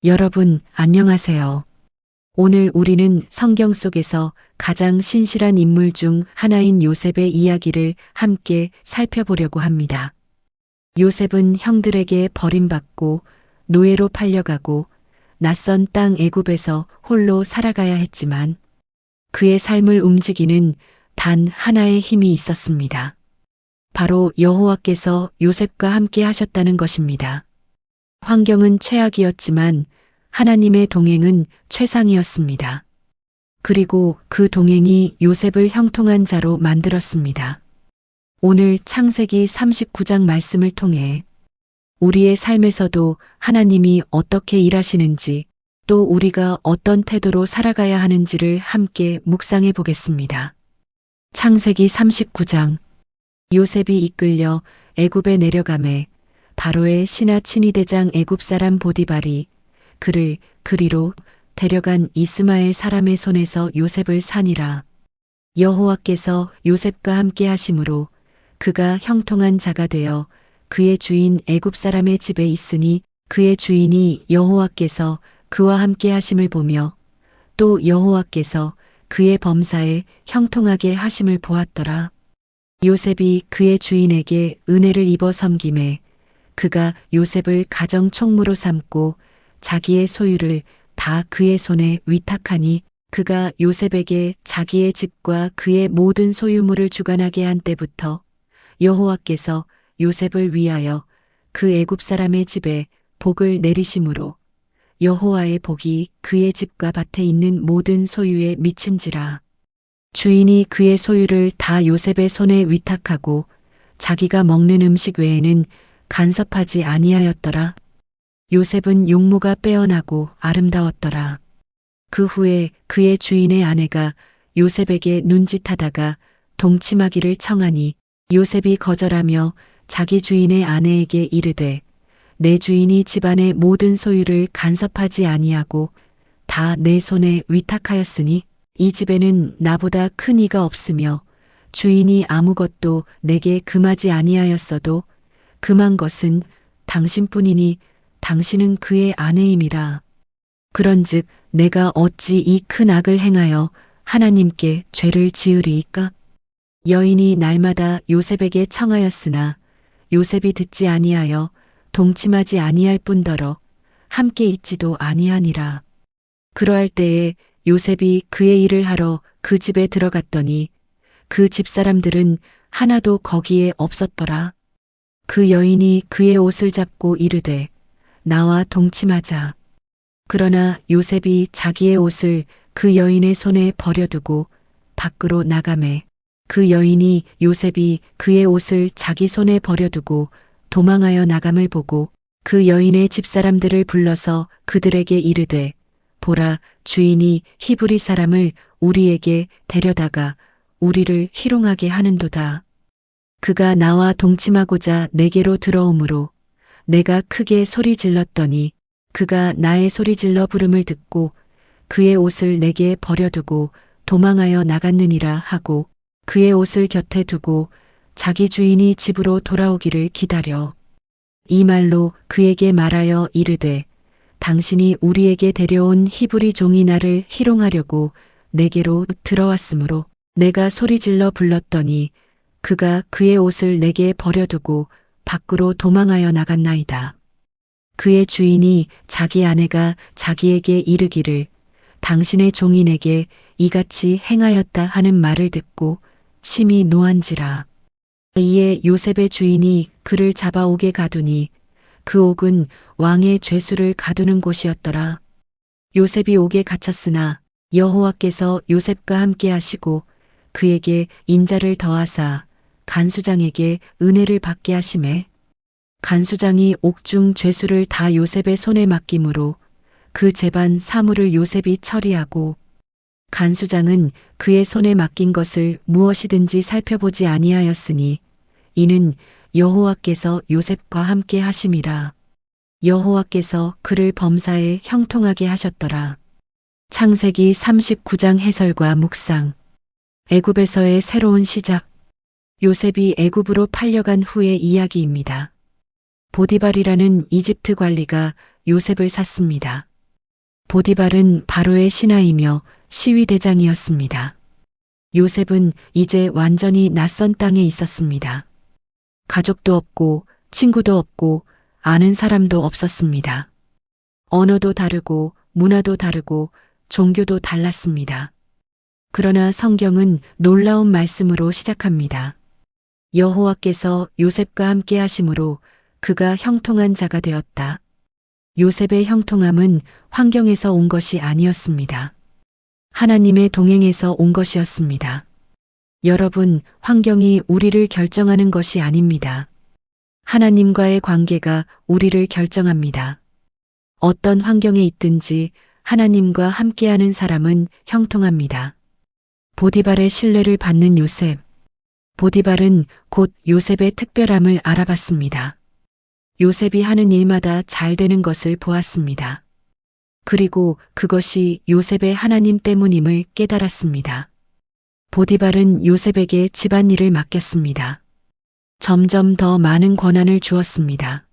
여러분, 안녕하세요. 오늘 우리는 성경 속에서 가장 신실한 인물 중 하나인 요셉의 이야기를 함께 살펴보려고 합니다. 요셉은 형들에게 버림받고 노예로 팔려가고 낯선 땅 애굽에서 홀로 살아가야 했지만 그의 삶을 움직이는 단 하나의 힘이 있었습니다. 바로 여호와께서 요셉과 함께 하셨다는 것입니다. 환경은 최악이었지만 하나님의 동행은 최상이었습니다. 그리고 그 동행이 요셉을 형통한 자로 만들었습니다. 오늘 창세기 39장 말씀을 통해 우리의 삶에서도 하나님이 어떻게 일하시는지 또 우리가 어떤 태도로 살아가야 하는지를 함께 묵상해 보겠습니다. 창세기 39장 요셉이 이끌려 애굽에 내려가매 바로의 신하 친위대장 애굽 사람 보디발이 그를 그리로 데려간 이스마엘 사람의 손에서 요셉을 산이라. 여호와께서 요셉과 함께 하심으로 그가 형통한 자가 되어 그의 주인 애굽 사람의 집에 있으니 그의 주인이 여호와께서 그와 함께 하심을 보며 또 여호와께서 그의 범사에 형통하게 하심을 보았더라. 요셉이 그의 주인에게 은혜를 입어 섬김에 그가 요셉을 가정 총무로 삼고 자기의 소유를 다 그의 손에 위탁하니 그가 요셉에게 자기의 집과 그의 모든 소유물을 주관하게 한 때부터 여호와께서 요셉을 위하여 그 애굽 사람의 집에 복을 내리심으로 여호와의 복이 그의 집과 밭에 있는 모든 소유에 미친지라. 주인이 그의 소유를 다 요셉의 손에 위탁하고 자기가 먹는 음식 외에는 간섭하지 아니하였더라. 요셉은 용모가 빼어나고 아름다웠더라. 그 후에 그의 주인의 아내가 요셉에게 눈짓하다가 동침하기를 청하니 요셉이 거절하며 자기 주인의 아내에게 이르되 내 주인이 집안의 모든 소유를 간섭하지 아니하고 다 내 손에 위탁하였으니 이 집에는 나보다 큰 이가 없으며 주인이 아무것도 내게 금하지 아니하였어도 금한 것은 당신뿐이니 당신은 그의 아내임이라. 그런즉 내가 어찌 이 큰 악을 행하여 하나님께 죄를 지으리이까? 여인이 날마다 요셉에게 청하였으나 요셉이 듣지 아니하여 동침하지 아니할 뿐더러 함께 있지도 아니하니라. 그러할 때에 요셉이 그의 일을 하러 그 집에 들어갔더니 그 집사람들은 하나도 거기에 없었더라. 그 여인이 그의 옷을 잡고 이르되 나와 동침하자. 그러나 요셉이 자기의 옷을 그 여인의 손에 버려두고 밖으로 나가매 그 여인이 요셉이 그의 옷을 자기 손에 버려두고 도망하여 나감을 보고 그 여인의 집사람들을 불러서 그들에게 이르되 보라, 주인이 히브리 사람을 우리에게 데려다가 우리를 희롱하게 하는도다. 그가 나와 동침하고자 내게로 들어오므로 내가 크게 소리 질렀더니 그가 나의 소리 질러 부름을 듣고 그의 옷을 내게 버려두고 도망하여 나갔느니라 하고 그의 옷을 곁에 두고 자기 주인이 집으로 돌아오기를 기다려. 이 말로 그에게 말하여 이르되 당신이 우리에게 데려온 히브리 종이 나를 희롱하려고 내게로 들어왔으므로 내가 소리질러 불렀더니 그가 그의 옷을 내게 버려두고 밖으로 도망하여 나갔나이다. 그의 주인이 자기 아내가 자기에게 이르기를 당신의 종인에게 이같이 행하였다 하는 말을 듣고 심히 노한지라. 이에 요셉의 주인이 그를 잡아 옥에 가두니 그 옥은 왕의 죄수를 가두는 곳이었더라. 요셉이 옥에 갇혔으나 여호와께서 요셉과 함께 하시고 그에게 인자를 더하사 간수장에게 은혜를 받게 하시매 간수장이 옥중 죄수를 다 요셉의 손에 맡김으로 그 재반 사물을 요셉이 처리하고 간수장은 그의 손에 맡긴 것을 무엇이든지 살펴보지 아니하였으니 이는 여호와께서 요셉과 함께 하심이라. 여호와께서 그를 범사에 형통하게 하셨더라. 창세기 39장 해설과 묵상. 애굽에서의 새로운 시작. 요셉이 애굽으로 팔려간 후의 이야기입니다. 보디발이라는 이집트 관리가 요셉을 샀습니다. 보디발은 바로의 신하이며 시위대장이었습니다. 요셉은 이제 완전히 낯선 땅에 있었습니다. 가족도 없고 친구도 없고 아는 사람도 없었습니다. 언어도 다르고 문화도 다르고 종교도 달랐습니다. 그러나 성경은 놀라운 말씀으로 시작합니다. 여호와께서 요셉과 함께 하심으로 그가 형통한 자가 되었다. 요셉의 형통함은 환경에서 온 것이 아니었습니다. 하나님의 동행에서 온 것이었습니다. 여러분, 환경이 우리를 결정하는 것이 아닙니다. 하나님과의 관계가 우리를 결정합니다. 어떤 환경에 있든지 하나님과 함께하는 사람은 형통합니다. 보디발의 신뢰를 받는 요셉. 보디발은 곧 요셉의 특별함을 알아봤습니다. 요셉이 하는 일마다 잘 되는 것을 보았습니다. 그리고 그것이 요셉의 하나님 때문임을 깨달았습니다. 보디발은 요셉에게 집안일을 맡겼습니다. 점점 더 많은 권한을 주었습니다.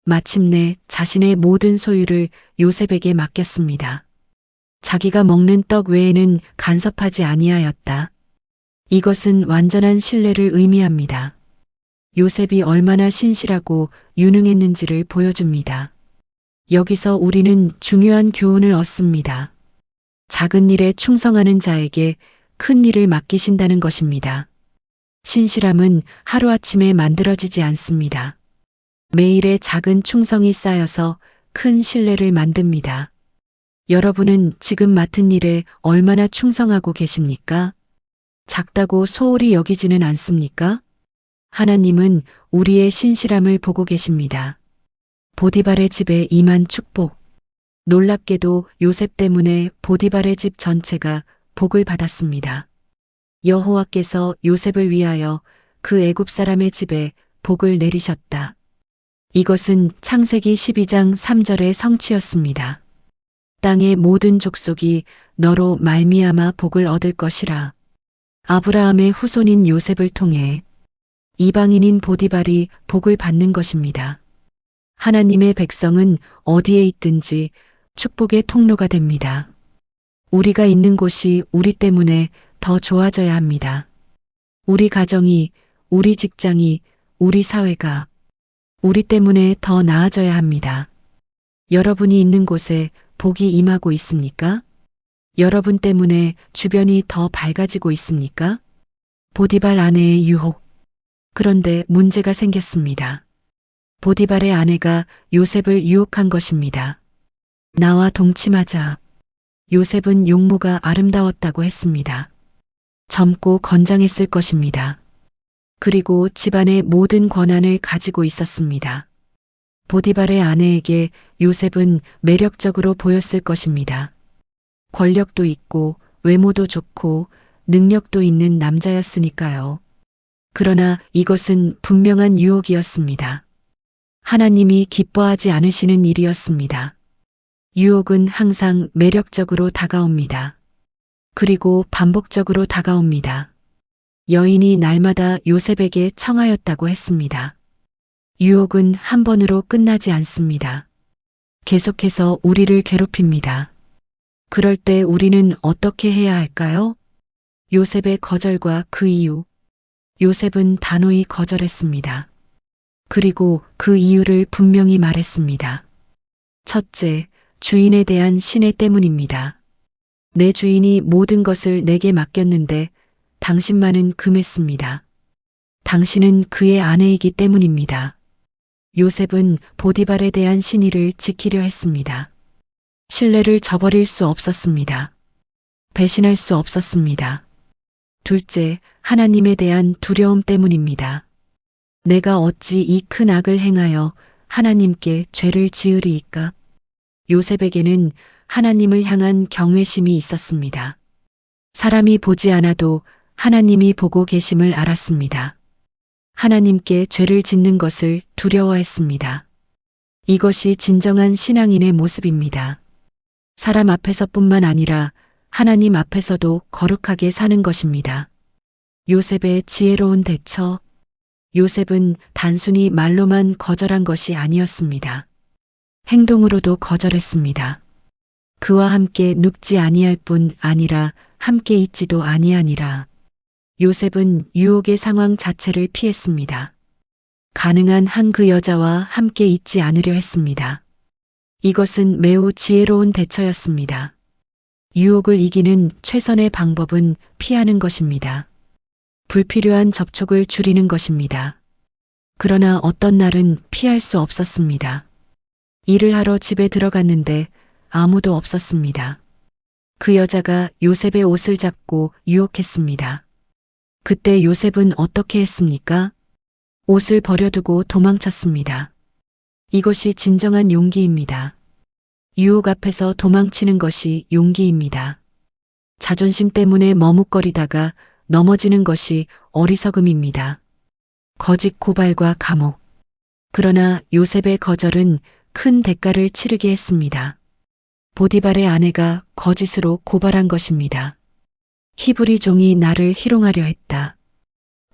마침내 자신의 모든 소유를 요셉에게 맡겼습니다. 자기가 먹는 떡 외에는 간섭하지 아니하였다. 이것은 완전한 신뢰를 의미합니다. 요셉이 얼마나 신실하고 유능했는지를 보여줍니다. 여기서 우리는 중요한 교훈을 얻습니다. 작은 일에 충성하는 자에게 큰 일을 맡기신다는 것입니다. 신실함은 하루아침에 만들어지지 않습니다. 매일의 작은 충성이 쌓여서 큰 신뢰를 만듭니다. 여러분은 지금 맡은 일에 얼마나 충성하고 계십니까? 작다고 소홀히 여기지는 않습니까? 하나님은 우리의 신실함을 보고 계십니다. 보디발의 집에 임한 축복. 놀랍게도 요셉 때문에 보디발의 집 전체가 복을 받았습니다. 여호와께서 요셉을 위하여 그 애굽 사람의 집에 복을 내리셨다. 이것은 창세기 12장 3절의 성취였습니다. 땅의 모든 족속이 너로 말미암아 복을 얻을 것이라. 아브라함의 후손인 요셉을 통해 이방인인 보디발이 복을 받는 것입니다. 하나님의 백성은 어디에 있든지 축복의 통로가 됩니다. 우리가 있는 곳이 우리 때문에 더 좋아져야 합니다. 우리 가정이, 우리 직장이, 우리 사회가 우리 때문에 더 나아져야 합니다. 여러분이 있는 곳에 복이 임하고 있습니까? 여러분 때문에 주변이 더 밝아지고 있습니까? 보디발 아내의 유혹. 그런데 문제가 생겼습니다. 보디발의 아내가 요셉을 유혹한 것입니다. 나와 동침하자. 요셉은 용모가 아름다웠다고 했습니다. 젊고 건장했을 것입니다. 그리고 집안의 모든 권한을 가지고 있었습니다. 보디발의 아내에게 요셉은 매력적으로 보였을 것입니다. 권력도 있고 외모도 좋고 능력도 있는 남자였으니까요. 그러나 이것은 분명한 유혹이었습니다. 하나님이 기뻐하지 않으시는 일이었습니다. 유혹은 항상 매력적으로 다가옵니다. 그리고 반복적으로 다가옵니다. 여인이 날마다 요셉에게 청하였다고 했습니다. 유혹은 한 번으로 끝나지 않습니다. 계속해서 우리를 괴롭힙니다. 그럴 때 우리는 어떻게 해야 할까요? 요셉의 거절과 그 이유. 요셉은 단호히 거절했습니다. 그리고 그 이유를 분명히 말했습니다. 첫째, 주인에 대한 신뢰 때문입니다. 내 주인이 모든 것을 내게 맡겼는데 당신만은 금했습니다. 당신은 그의 아내이기 때문입니다. 요셉은 보디발에 대한 신의를 지키려 했습니다. 신뢰를 저버릴 수 없었습니다. 배신할 수 없었습니다. 둘째, 하나님에 대한 두려움 때문입니다. 내가 어찌 이 큰 악을 행하여 하나님께 죄를 지으리이까? 요셉에게는 하나님을 향한 경외심이 있었습니다. 사람이 보지 않아도 하나님이 보고 계심을 알았습니다. 하나님께 죄를 짓는 것을 두려워했습니다. 이것이 진정한 신앙인의 모습입니다. 사람 앞에서뿐만 아니라 하나님 앞에서도 거룩하게 사는 것입니다. 요셉의 지혜로운 대처. 요셉은 단순히 말로만 거절한 것이 아니었습니다. 행동으로도 거절했습니다. 그와 함께 눕지 아니할 뿐 아니라 함께 있지도 아니하니라. 요셉은 유혹의 상황 자체를 피했습니다. 가능한 한 그 여자와 함께 있지 않으려 했습니다. 이것은 매우 지혜로운 대처였습니다. 유혹을 이기는 최선의 방법은 피하는 것입니다. 불필요한 접촉을 줄이는 것입니다. 그러나 어떤 날은 피할 수 없었습니다. 일을 하러 집에 들어갔는데 아무도 없었습니다. 그 여자가 요셉의 옷을 잡고 유혹했습니다. 그때 요셉은 어떻게 했습니까? 옷을 버려두고 도망쳤습니다. 이것이 진정한 용기입니다. 유혹 앞에서 도망치는 것이 용기입니다. 자존심 때문에 머뭇거리다가 넘어지는 것이 어리석음입니다. 거짓 고발과 감옥. 그러나 요셉의 거절은 큰 대가를 치르게 했습니다. 보디발의 아내가 거짓으로 고발한 것입니다. 히브리 종이 나를 희롱하려 했다.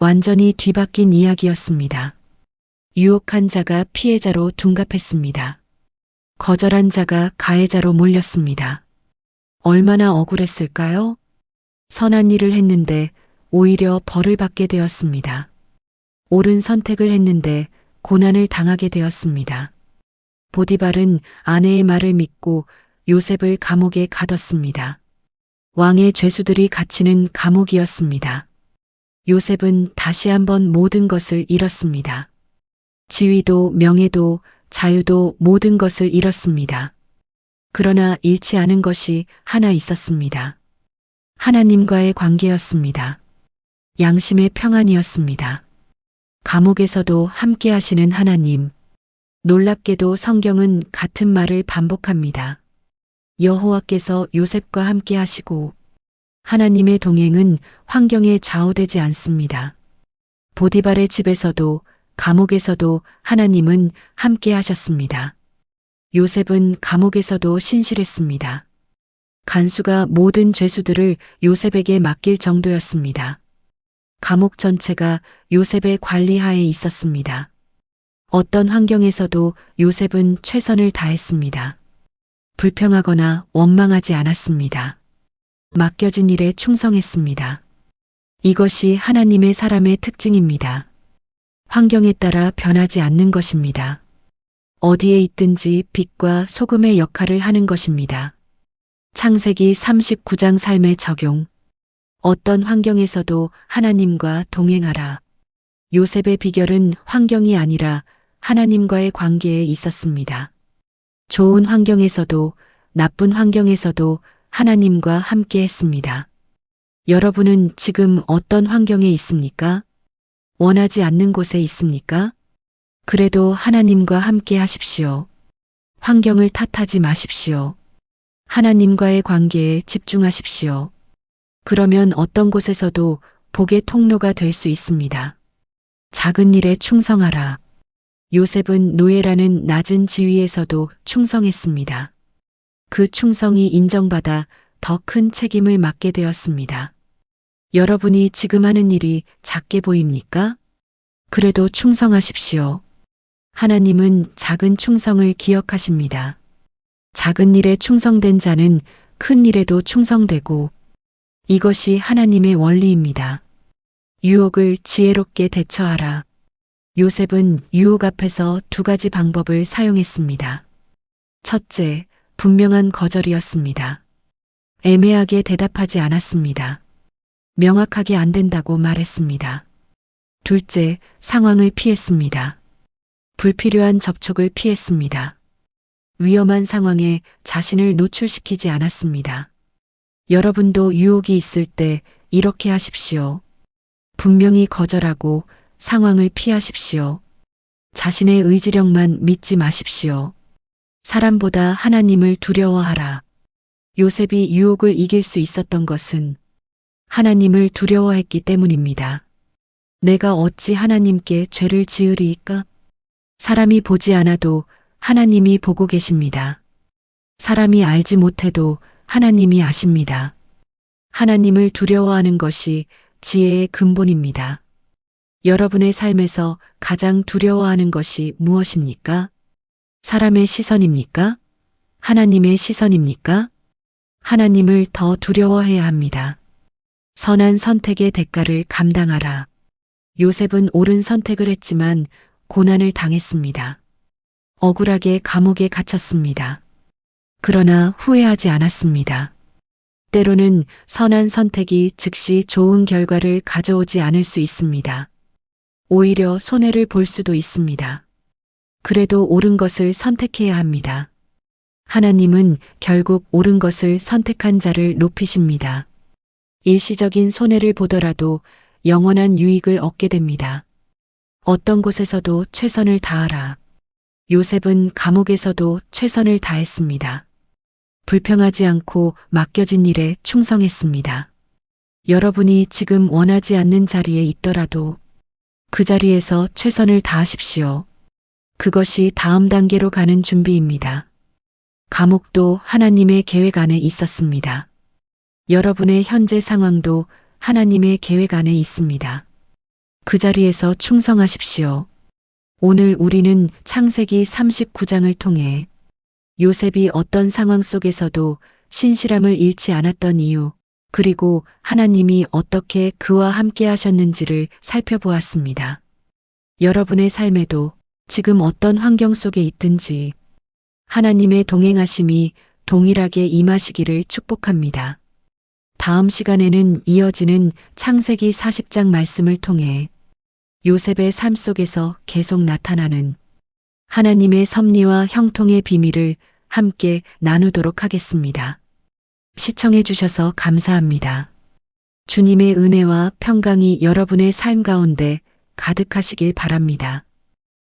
완전히 뒤바뀐 이야기였습니다. 유혹한 자가 피해자로 둔갑했습니다. 거절한 자가 가해자로 몰렸습니다. 얼마나 억울했을까요? 선한 일을 했는데 오히려 벌을 받게 되었습니다. 옳은 선택을 했는데 고난을 당하게 되었습니다. 보디발은 아내의 말을 믿고 요셉을 감옥에 가뒀습니다. 왕의 죄수들이 갇히는 감옥이었습니다. 요셉은 다시 한번 모든 것을 잃었습니다. 지위도 명예도 자유도 모든 것을 잃었습니다. 그러나 잃지 않은 것이 하나 있었습니다. 하나님과의 관계였습니다. 양심의 평안이었습니다. 감옥에서도 함께 하시는 하나님. 놀랍게도 성경은 같은 말을 반복합니다. 여호와께서 요셉과 함께 하시고 하나님의 동행은 환경에 좌우되지 않습니다. 보디발의 집에서도 감옥에서도 하나님은 함께 하셨습니다. 요셉은 감옥에서도 신실했습니다. 간수가 모든 죄수들을 요셉에게 맡길 정도였습니다. 감옥 전체가 요셉의 관리하에 있었습니다. 어떤 환경에서도 요셉은 최선을 다했습니다. 불평하거나 원망하지 않았습니다. 맡겨진 일에 충성했습니다. 이것이 하나님의 사람의 특징입니다. 환경에 따라 변하지 않는 것입니다. 어디에 있든지 빛과 소금의 역할을 하는 것입니다. 창세기 39장 삶의 적용. 어떤 환경에서도 하나님과 동행하라. 요셉의 비결은 환경이 아니라 하나님과의 관계에 있었습니다. 좋은 환경에서도 나쁜 환경에서도 하나님과 함께 했습니다. 여러분은 지금 어떤 환경에 있습니까? 원하지 않는 곳에 있습니까? 그래도 하나님과 함께 하십시오. 환경을 탓하지 마십시오. 하나님과의 관계에 집중하십시오. 그러면 어떤 곳에서도 복의 통로가 될 수 있습니다. 작은 일에 충성하라. 요셉은 노예라는 낮은 지위에서도 충성했습니다. 그 충성이 인정받아 더 큰 책임을 맡게 되었습니다. 여러분이 지금 하는 일이 작게 보입니까? 그래도 충성하십시오. 하나님은 작은 충성을 기억하십니다. 작은 일에 충성된 자는 큰 일에도 충성되고 이것이 하나님의 원리입니다. 유혹을 지혜롭게 대처하라. 요셉은 유혹 앞에서 두 가지 방법을 사용했습니다. 첫째, 분명한 거절이었습니다. 애매하게 대답하지 않았습니다. 명확하게 안 된다고 말했습니다. 둘째, 상황을 피했습니다. 불필요한 접촉을 피했습니다. 위험한 상황에 자신을 노출시키지 않았습니다. 여러분도 유혹이 있을 때 이렇게 하십시오. 분명히 거절하고 상황을 피하십시오. 자신의 의지력만 믿지 마십시오. 사람보다 하나님을 두려워하라. 요셉이 유혹을 이길 수 있었던 것은 하나님을 두려워했기 때문입니다. 내가 어찌 하나님께 죄를 지으리이까? 사람이 보지 않아도 하나님이 보고 계십니다. 사람이 알지 못해도 하나님이 아십니다. 하나님을 두려워하는 것이 지혜의 근본입니다. 여러분의 삶에서 가장 두려워하는 것이 무엇입니까? 사람의 시선입니까? 하나님의 시선입니까? 하나님을 더 두려워해야 합니다. 선한 선택의 대가를 감당하라. 요셉은 옳은 선택을 했지만 고난을 당했습니다. 억울하게 감옥에 갇혔습니다. 그러나 후회하지 않았습니다. 때로는 선한 선택이 즉시 좋은 결과를 가져오지 않을 수 있습니다. 오히려 손해를 볼 수도 있습니다. 그래도 옳은 것을 선택해야 합니다. 하나님은 결국 옳은 것을 선택한 자를 높이십니다. 일시적인 손해를 보더라도 영원한 유익을 얻게 됩니다. 어떤 곳에서도 최선을 다하라. 요셉은 감옥에서도 최선을 다했습니다. 불평하지 않고 맡겨진 일에 충성했습니다. 여러분이 지금 원하지 않는 자리에 있더라도 그 자리에서 최선을 다하십시오. 그것이 다음 단계로 가는 준비입니다. 감옥도 하나님의 계획 안에 있었습니다. 여러분의 현재 상황도 하나님의 계획 안에 있습니다. 그 자리에서 충성하십시오. 오늘 우리는 창세기 39장을 통해 요셉이 어떤 상황 속에서도 신실함을 잃지 않았던 이유, 그리고 하나님이 어떻게 그와 함께 하셨는지를 살펴보았습니다. 여러분의 삶에도 지금 어떤 환경 속에 있든지 하나님의 동행하심이 동일하게 임하시기를 축복합니다. 다음 시간에는 이어지는 창세기 40장 말씀을 통해 요셉의 삶 속에서 계속 나타나는 하나님의 섭리와 형통의 비밀을 함께 나누도록 하겠습니다. 시청해 주셔서 감사합니다. 주님의 은혜와 평강이 여러분의 삶 가운데 가득하시길 바랍니다.